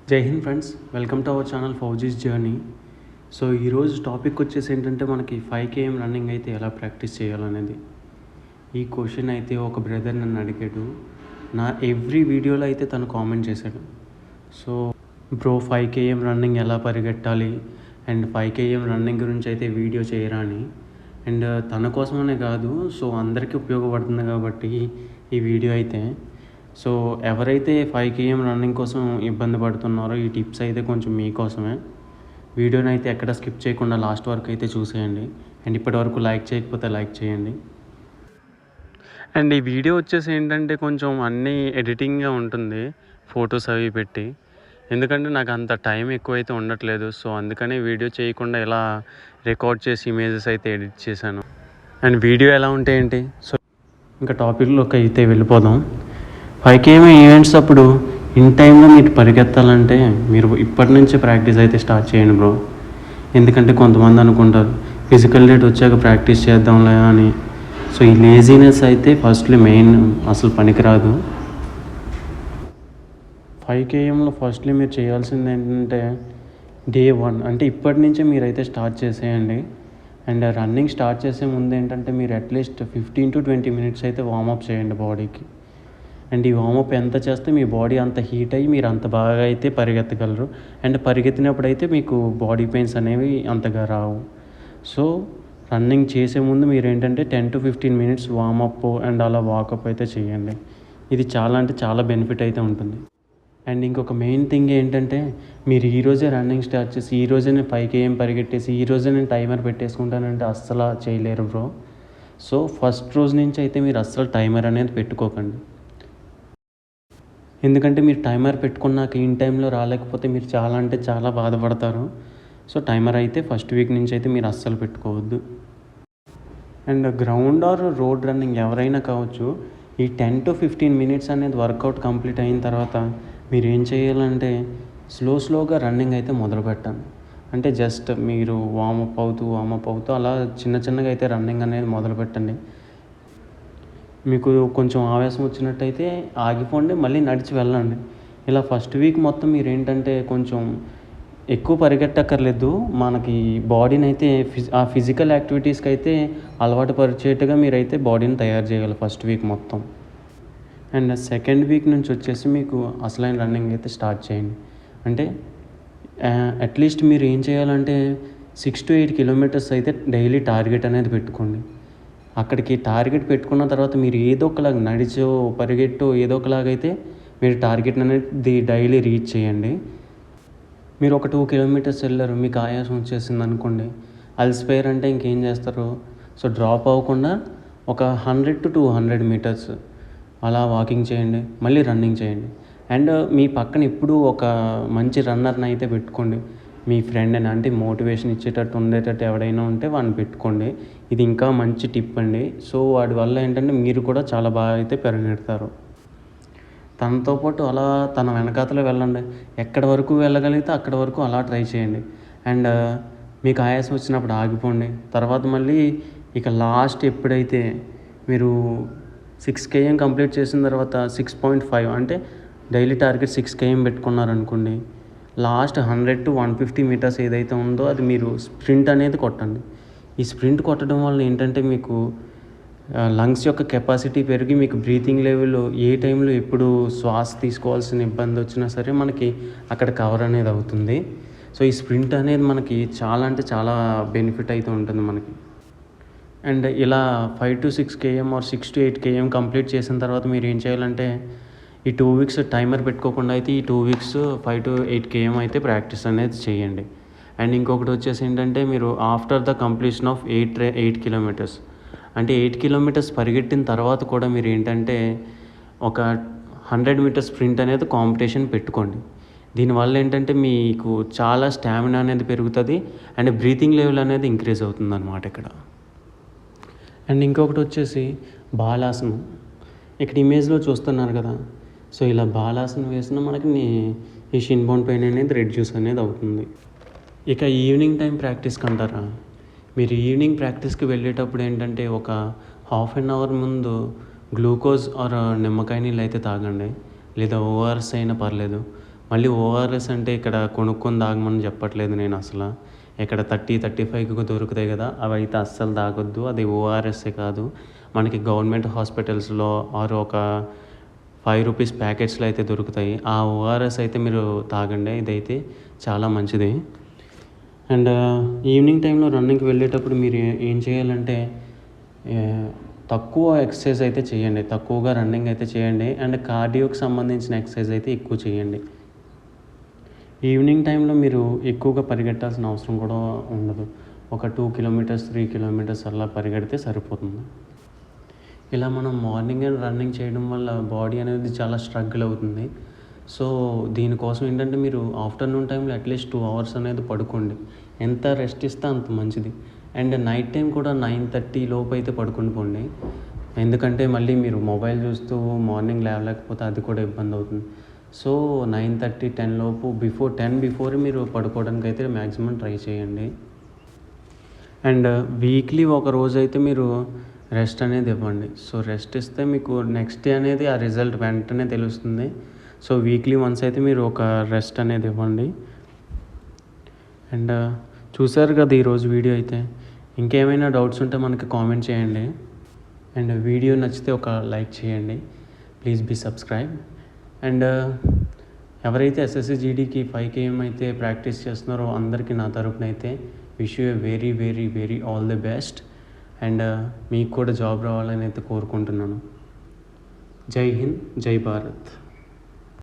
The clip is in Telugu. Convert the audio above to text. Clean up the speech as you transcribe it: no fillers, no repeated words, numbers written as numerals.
జై Hind friends, welcome to our channel Fauji's journey. So ఈరోజు టాపిక్ వచ్చేసి ఏంటంటే మనకి 5 km రన్నింగ్ అయితే ఎలా ప్రాక్టీస్ చేయాలనేది. ఈ క్వశ్చన్ అయితే ఒక బ్రదర్ నన్ను అడిగాడు. నా ఎవ్రీ వీడియోలో అయితే తను కామెంట్ చేశాడు. సో బ్రో 5 km రన్నింగ్ ఎలా పరిగెట్టాలి అండ్ 5 km రన్నింగ్ గురించి అయితే వీడియో చేయరా అని. అండ్ తన కోసమనే కాదు, సో అందరికీ ఉపయోగపడుతుంది కాబట్టి ఈ వీడియో అయితే. సో ఎవరైతే 5 km రన్నింగ్ కోసం ఇబ్బంది పడుతున్నారో ఈ టిప్స్ అయితే కొంచెం మీకోసమే. వీడియోని అయితే ఎక్కడ స్కిప్ చేయకుండా లాస్ట్ వరకు అయితే చూసేయండి. అండ్ ఇప్పటివరకు లైక్ చేయకపోతే లైక్ చేయండి. అండ్ ఈ వీడియో వచ్చేసి ఏంటంటే కొంచెం అన్నీ ఎడిటింగ్గా ఉంటుంది, ఫొటోస్ అవి పెట్టి. ఎందుకంటే నాకు అంత టైం ఎక్కువైతే ఉండట్లేదు. సో అందుకనే వీడియో చేయకుండా ఇలా రికార్డ్ చేసి ఇమేజెస్ అయితే ఎడిట్ చేశాను. అండ్ వీడియో ఎలా ఉంటే ఏంటి, సో ఇంకా టాపిక్లోకి అయితే వెళ్ళిపోదాం. 5 km ఈవెంట్స్ అప్పుడు ఇన్ టైంలో మీరు పరిగెత్తాలంటే మీరు ఇప్పటి నుంచే ప్రాక్టీస్ అయితే స్టార్ట్ చేయండి బ్రో. ఎందుకంటే కొంతమంది అనుకుంటారు ఫిజికల్ డేట్ వచ్చాక ప్రాక్టీస్ చేద్దాంలే అని. సో ఈ లేజీనెస్ అయితే ఫస్ట్లీ మెయిన్ అసలు పనికిరాదు. 5 kmలో ఫస్ట్లీ మీరు చేయాల్సింది ఏంటంటే డే 1 అంటే ఇప్పటి నుంచే మీరైతే స్టార్ట్ చేసేయండి. అండ్ రన్నింగ్ స్టార్ట్ చేసే ముందు ఏంటంటే మీరు అట్లీస్ట్ 15 to 20 minutes అయితే వార్మప్ చేయండి బాడీకి. అండ్ ఈ వార్మప్ ఎంత చేస్తే మీ బాడీ అంత హీట్ అయ్యి మీరు అంత బాగా అయితే పరిగెత్తగలరు. అండ్ పరిగెత్తినప్పుడు అయితే మీకు బాడీ పెయిన్స్ అనేవి అంతగా రావు. సో రన్నింగ్ చేసే ముందు మీరు ఏంటంటే 10 to 15 minutes వార్మప్ అండ్ అలా వాకప్ అయితే చేయండి. ఇది చాలా అంటే చాలా బెనిఫిట్ అయితే ఉంటుంది. అండ్ ఇంకొక మెయిన్ థింగ్ ఏంటంటే మీరు ఈరోజే రన్నింగ్ స్టార్ట్ చేసి ఈరోజే నేను 5 km పరిగెట్టేసి ఈరోజే నేను టైమర్ పెట్టేసుకుంటానంటే అస్సలు చేయలేరు బ్రో. సో ఫస్ట్ రోజు నుంచి అయితే మీరు అస్సలు టైమర్ అనేది పెట్టుకోకండి. ఎందుకంటే మీరు టైమర్ పెట్టుకున్నాక ఇన్ టైంలో రాలేకపోతే మీరు చాలా అంటే చాలా బాధపడతారు. సో టైమర్ అయితే ఫస్ట్ వీక్ నుంచి అయితే మీరు అస్సలు పెట్టుకోవద్దు. And ground or road running ఎవరైనా కావచ్చు, ఈ 10 to 15 minutes అనేది వర్కౌట్ కంప్లీట్ అయిన తర్వాత మీరు ఏం చేయాలంటే స్లోగా రన్నింగ్ అయితే మొదలు పెట్టండి. అంటే జస్ట్ మీరు వార్మప్ అవుతూ అలా చిన్నగా అయితే రన్నింగ్ అనేది మొదలు పెట్టండి. మీకు కొంచెం ఆవేశం వచ్చినట్టయితే ఆగిపోండి, మళ్ళీ నడిచి వెళ్ళండి. ఇలా ఫస్ట్ వీక్ మొత్తం మీరు ఏంటంటే కొంచెం ఎక్కువ పరిగెట్టక్కర్లేదు. మనకి బాడీని అయితే ఆ ఫిజికల్ యాక్టివిటీస్కి అయితే అలవాటు పరిచేట్టుగా మీరైతే బాడీని తయారు చేయాలి ఫస్ట్ వీక్ మొత్తం. అండ్ సెకండ్ వీక్ నుంచి వచ్చేసి మీకు అసలైన రన్నింగ్ అయితే స్టార్ట్ చేయండి. అంటే అట్లీస్ట్ మీరు ఏం చేయాలంటే 6 to 8 kilometers అయితే డైలీ టార్గెట్ అనేది పెట్టుకోండి. అక్కడికి టార్గెట్ పెట్టుకున్న తర్వాత మీరు ఏదో ఒకలాగా నడిచో పరిగెట్టో ఏదో ఒకలాగైతే మీరు టార్గెట్ అనేది డైలీ రీచ్ చేయండి. మీరు ఒక 2 kilometers వెళ్ళారు, మీకు ఆయాసం వచ్చేసింది అనుకోండి, అలసిపోయారు అంటే ఇంకేం చేస్తారు, సో డ్రాప్ అవ్వకుండా ఒక 100 to 200 meters అలా వాకింగ్ చేయండి, మళ్ళీ రన్నింగ్ చేయండి. అండ్ మీ పక్కన ఎప్పుడూ ఒక మంచి రన్నర్ని అయితే పెట్టుకోండి. మీ ఫ్రెండ్ అని అంటే మోటివేషన్ ఇచ్చేటట్టు ఉండేటట్టు ఎవడైనా ఉంటే వాడిని పెట్టుకోండి. ఇది ఇంకా మంచి టిప్ అండి. సో వాడి వల్ల ఏంటంటే మీరు కూడా చాలా బాగా అయితే పరిగెడతారు. తనతో పాటు అలా తన వెనకాతలో వెళ్ళండి. ఎక్కడి వరకు వెళ్ళగలిగితే అక్కడి వరకు అలా ట్రై చేయండి. అండ్ మీకు ఆయాసం వచ్చినప్పుడు ఆగిపోండి. తర్వాత మళ్ళీ ఇక లాస్ట్ ఎప్పుడైతే మీరు 6 km కంప్లీట్ చేసిన తర్వాత 6.5 అంటే డైలీ టార్గెట్ 6 km పెట్టుకున్నారనుకోండి, లాస్ట్ 100 to 150 meters ఏదైతే ఉందో అది మీరు స్ప్రింట్ అనేది కొట్టండి. ఈ స్ప్రింట్ కొట్టడం వల్ల ఏంటంటే మీకు లంగ్స్ యొక్క కెపాసిటీ పెరిగి మీకు బ్రీతింగ్ లెవెల్ ఏ టైంలో ఎప్పుడు శ్వాస తీసుకోవాల్సిన ఇబ్బంది వచ్చినా సరే మనకి అక్కడ కవర్ అనేది అవుతుంది. సో ఈ స్ప్రింట్ అనేది మనకి చాలా అంటే చాలా బెనిఫిట్ అయితే ఉంటుంది మనకి. అండ్ ఇలా 5 to 6 km or 6 to 8 km complete చేసిన తర్వాత మీరు ఏం చేయాలంటే ఈ 2 weeks టైమర్ పెట్టుకోకుండా అయితే ఈ 2 weeks 5 to 8 km అయితే ప్రాక్టీస్ అనేది చేయండి. అండ్ ఇంకొకటి వచ్చేసి ఏంటంటే మీరు after the completion of 8 kilometers అంటే 8 kilometers పరిగెట్టిన తర్వాత కూడా మీరు ఏంటంటే ఒక 100 meters స్ప్రింట్ అనేది కాంపిటీషన్ పెట్టుకోండి. దీనివల్ల ఏంటంటే మీకు చాలా స్టామినా అనేది పెరుగుతుంది అండ్ బ్రీతింగ్ లెవెల్ అనేది ఇంక్రీజ్ అవుతుంది అన్నమాట ఇక్కడ. అండ్ ఇంకొకటి వచ్చేసి బాలాసనం. ఇక్కడ ఇమేజ్లో చూస్తున్నారు కదా, సో ఇలా బాలాసనం వేసిన మనకి ఈ షిన్ బోన్ పెయిన్ అనేది రెడ్యూస్ అనేది అవుతుంది. ఇక ఈవినింగ్ టైం ప్రాక్టీస్కి అంటారా, మీరు ఈవినింగ్ ప్రాక్టీస్కి వెళ్ళేటప్పుడు ఏంటంటే ఒక 1/2 hour ముందు గ్లూకోజ్ ఆర్ నిమ్మకాయ నీళ్ళు అయితే తాగండి, లేదా ఓఆర్ఎస్ అయినా పర్లేదు. మళ్ళీ ఓఆర్ఎస్ అంటే ఇక్కడ కొనుక్కొని తాగమని చెప్పట్లేదు నేను అసలు. ఇక్కడ 30-35కి దొరుకుతాయి కదా, అవి అయితే అస్సలు తాగొద్దు. అది ఓఆర్ఎస్ఏ కాదు, మనకి గవర్నమెంట్ హాస్పిటల్స్లో ఆర్ ఒక ₹5 ప్యాకెట్స్లో అయితే దొరుకుతాయి. ఆ ఓఆర్ఎస్ అయితే మీరు తాగండి, ఇదైతే చాలా మంచిది. అండ్ ఈవినింగ్ టైంలో రన్నింగ్కి వెళ్ళేటప్పుడు మీరు ఏం చేయాలంటే తక్కువ ఎక్సర్సైజ్ అయితే చేయండి, తక్కువగా రన్నింగ్ అయితే చేయండి. అండ్ కార్డియోకి సంబంధించిన ఎక్సర్సైజ్ అయితే ఎక్కువ చేయండి. ఈవినింగ్ టైంలో మీరు ఎక్కువగా పరిగెట్టాల్సిన అవసరం కూడా ఉండదు. ఒక 2 కిలోమీటర్స్ 3 కిలోమీటర్స్ అలా పరిగెడితే సరిపోతుంది. ఇలా మనం మార్నింగ్ అండ్ రన్నింగ్ చేయడం వల్ల బాడీ అనేది చాలా స్ట్రగుల్ అవుతుంది. సో దీనికోసం ఏంటంటే మీరు ఆఫ్టర్నూన్ టైంలో అట్లీస్ట్ 2 అవర్స్ అనేది పడుకోండి. ఎంత రెస్ట్ ఇస్తే అంత మంచిది. అండ్ నైట్ టైం కూడా 9:30 లోపు అయితే పడుకొని పోండి. ఎందుకంటే మళ్ళీ మీరు మొబైల్ చూస్తూ మార్నింగ్ లేవలేకపోతే అది కూడా ఇబ్బంది అవుతుంది. సో 9:30 10 లోపు బిఫోర్ మీరు పడుకోవడానికి అయితే మ్యాక్సిమం ట్రై చేయండి. అండ్ వీక్లీ ఒక రోజు అయితే మీరు రెస్ట్ అనేది ఇవ్వండి. సో రెస్ట్ ఇస్తే మీకు నెక్స్ట్ డే అనేది ఆ రిజల్ట్ వెంటనే తెలుస్తుంది. సో వీక్లీ వన్స్ అయితే మీరు ఒక రెస్ట్ అనేది ఇవ్వండి. అండ్ చూసారు కదా ఈరోజు వీడియో అయితే. ఇంకేమైనా డౌట్స్ ఉంటే మనకి కామెంట్ చేయండి. అండ్ వీడియో నచ్చితే ఒక లైక్ చేయండి. Please be subscribe. అండ్ ఎవరైతే ఎస్ఎస్సి జీడీకి 5 km అయితే ప్రాక్టీస్ చేస్తున్నారో అందరికీ నా తరపున అయితే wish you very very very all the best. And మీకు కూడా జాబ్ రావాలని అయితే కోరుకుంటున్నాను. జై హింద్, జై భారత్.